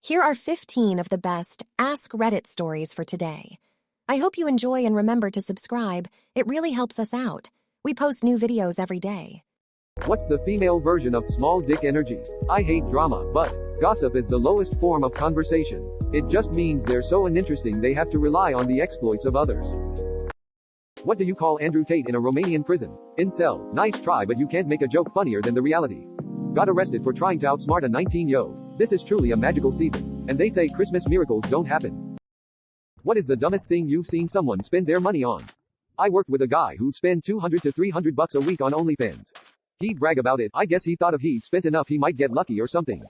Here are 15 of the best Ask Reddit stories for today. I hope you enjoy and remember to subscribe. It really helps us out. We post new videos every day. What's the female version of small dick energy? I hate drama, but gossip is the lowest form of conversation. It just means they're so uninteresting they have to rely on the exploits of others. What do you call Andrew Tate in a Romanian prison? Incel. Nice try, but you can't make a joke funnier than the reality. Got arrested for trying to outsmart a 19-year-old. This is truly a magical season. And they say Christmas miracles don't happen. What is the dumbest thing you've seen someone spend their money on? I worked with a guy who'd spend $200 to $300 a week on OnlyFans. He'd brag about it. I guess he thought if he'd spent enough he might get lucky or something.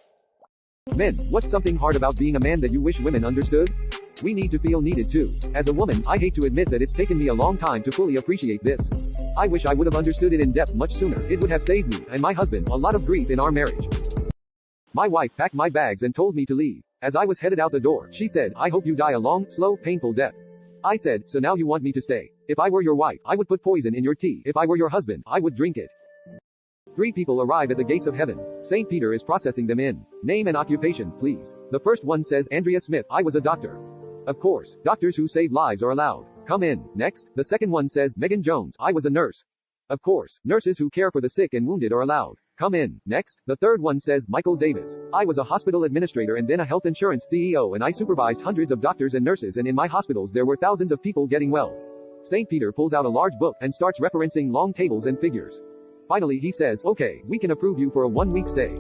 Men, what's something hard about being a man that you wish women understood? We need to feel needed too. As a woman, I hate to admit that it's taken me a long time to fully appreciate this. I wish I would have understood it in depth much sooner. It would have saved me and my husband a lot of grief in our marriage. My wife packed my bags and told me to leave. As I was headed out the door, she said, "I hope you die a long, slow, painful death." I said, "So now you want me to stay? If I were your wife, I would put poison in your tea. If I were your husband, I would drink it." 3 people arrive at the gates of heaven. St. Peter is processing them in. Name and occupation, please. The first one says Andrea Smith. I was a doctor. Of course, doctors who save lives are allowed. Come in. Next, the second one says Megan Jones. I was a nurse. Of course, nurses who care for the sick and wounded are allowed. Come in. Next, the third one says Michael Davis. I was a hospital administrator and then a health insurance CEO, and I supervised hundreds of doctors and nurses, and in my hospitals there were thousands of people getting well. St. Peter pulls out a large book and starts referencing long tables and figures. Finally he says, "Okay, we can approve you for a 1-week stay."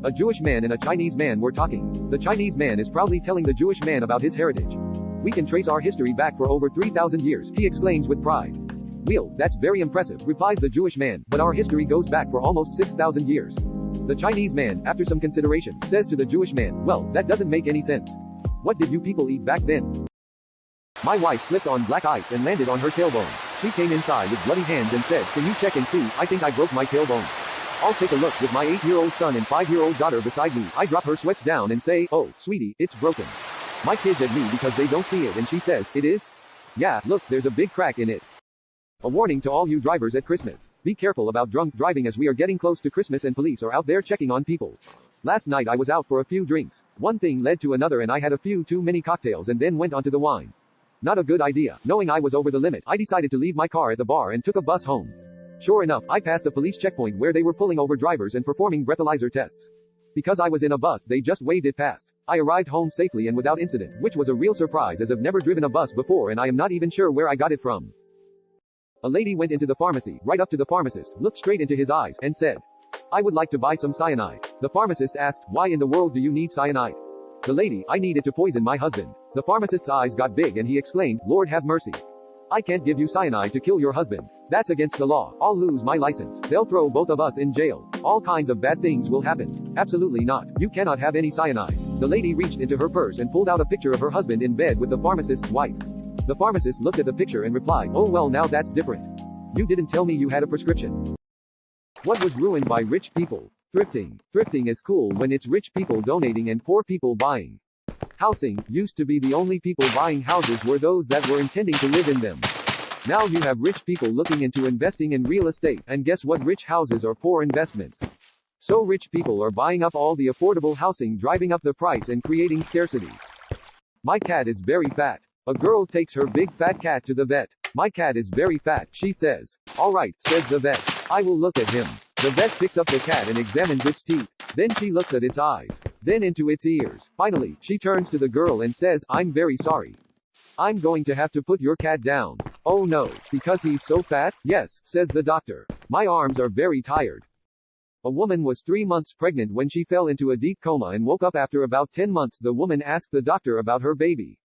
A Jewish man and a Chinese man were talking. The Chinese man is proudly telling the Jewish man about his heritage. "We can trace our history back for over 3,000 years, he exclaims with pride. "Well, that's very impressive," replies the Jewish man, "but our history goes back for almost 6,000 years. The Chinese man, after some consideration, says to the Jewish man, "Well, that doesn't make any sense. What did you people eat back then?" My wife slipped on black ice and landed on her tailbone. She came inside with bloody hands and said, "Can you check and see? I think I broke my tailbone." I'll take a look. With my 8-year-old son and 5-year-old daughter beside me, I drop her sweats down and say, "Oh, sweetie, it's broken." My kids at me because they don't see it, and she says, "It is? Yeah, look, there's a big crack in it." A warning to all you drivers at Christmas. Be careful about drunk driving as we are getting close to Christmas and police are out there checking on people. Last night I was out for a few drinks. One thing led to another and I had a few too many cocktails and then went onto the wine. Not a good idea. Knowing I was over the limit, I decided to leave my car at the bar and took a bus home. Sure enough, I passed a police checkpoint where they were pulling over drivers and performing breathalyzer tests. Because I was in a bus, they just waved it past. I arrived home safely and without incident, which was a real surprise as I've never driven a bus before and I am not even sure where I got it from. A lady went into the pharmacy, right up to the pharmacist, looked straight into his eyes, and said, "I would like to buy some cyanide." The pharmacist asked, "Why in the world do you need cyanide?" The lady, "I need it to poison my husband." The pharmacist's eyes got big and he exclaimed, "Lord have mercy. I can't give you cyanide to kill your husband. That's against the law. I'll lose my license. They'll throw both of us in jail. All kinds of bad things will happen." "Absolutely not. You cannot have any cyanide." The lady reached into her purse and pulled out a picture of her husband in bed with the pharmacist's wife. The pharmacist looked at the picture and replied, "Oh well, now that's different. You didn't tell me you had a prescription." What was ruined by rich people? Thrifting. Thrifting is cool when it's rich people donating and poor people buying. Housing. Used to be the only people buying houses were those that were intending to live in them. Now you have rich people looking into investing in real estate, and guess what? Rich houses are poor investments. So rich people are buying up all the affordable housing, driving up the price and creating scarcity. My cat is very fat. A girl takes her big fat cat to the vet. "My cat is very fat," she says. "All right," says the vet. "I will look at him." The vet picks up the cat and examines its teeth. Then she looks at its eyes. Then into its ears. Finally, she turns to the girl and says, "I'm very sorry. I'm going to have to put your cat down." "Oh no, because he's so fat?" "Yes," says the doctor. "My arms are very tired." A woman was 3 months pregnant when she fell into a deep coma and woke up after about 10 months. The woman asked the doctor about her baby.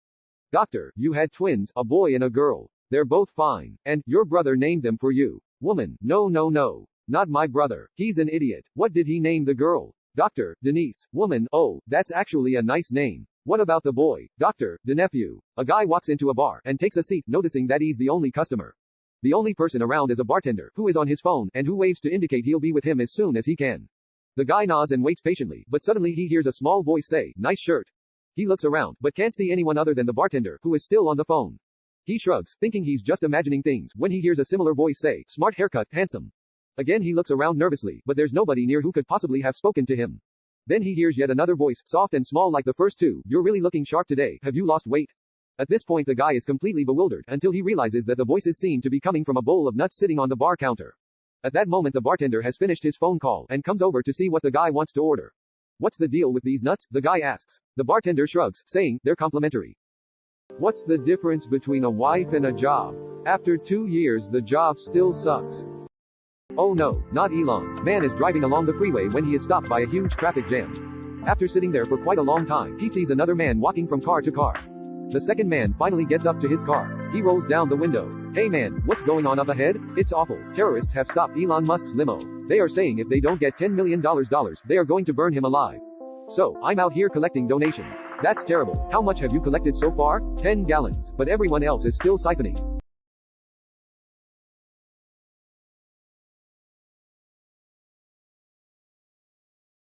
"Doctor, you had twins, a boy and a girl. They're both fine. And your brother named them for you." Woman, "No, no, no. Not my brother. He's an idiot. What did he name the girl?" Doctor, "Denise." Woman, "Oh, that's actually a nice name. What about the boy?" Doctor, "The nephew." A guy walks into a bar and takes a seat, noticing that he's the only customer. The only person around is a bartender, who is on his phone, and who waves to indicate he'll be with him as soon as he can. The guy nods and waits patiently, but suddenly he hears a small voice say, "Nice shirt." He looks around, but can't see anyone other than the bartender, who is still on the phone. He shrugs, thinking he's just imagining things, when he hears a similar voice say, "Smart haircut, handsome." Again he looks around nervously, but there's nobody near who could possibly have spoken to him. Then he hears yet another voice, soft and small like the first two. You're really looking sharp today. Have you lost weight? At this point the guy is completely bewildered, until he realizes that the voices seem to be coming from a bowl of nuts sitting on the bar counter. At that moment the bartender has finished his phone call, and comes over to see what the guy wants to order. What's the deal with these nuts? The guy asks. The bartender shrugs, saying, they're complimentary. What's the difference between a wife and a job? After 2 years the job still sucks. Oh no, not Elon. Man is driving along the freeway when he is stopped by a huge traffic jam. After sitting there for quite a long time, he sees another man walking from car to car. The second man finally gets up to his car. He rolls down the window. Hey man, what's going on up ahead? It's awful. Terrorists have stopped Elon Musk's limo. They are saying if they don't get $10 million, they are going to burn him alive. So, I'm out here collecting donations. That's terrible. How much have you collected so far? 10 gallons. But everyone else is still siphoning.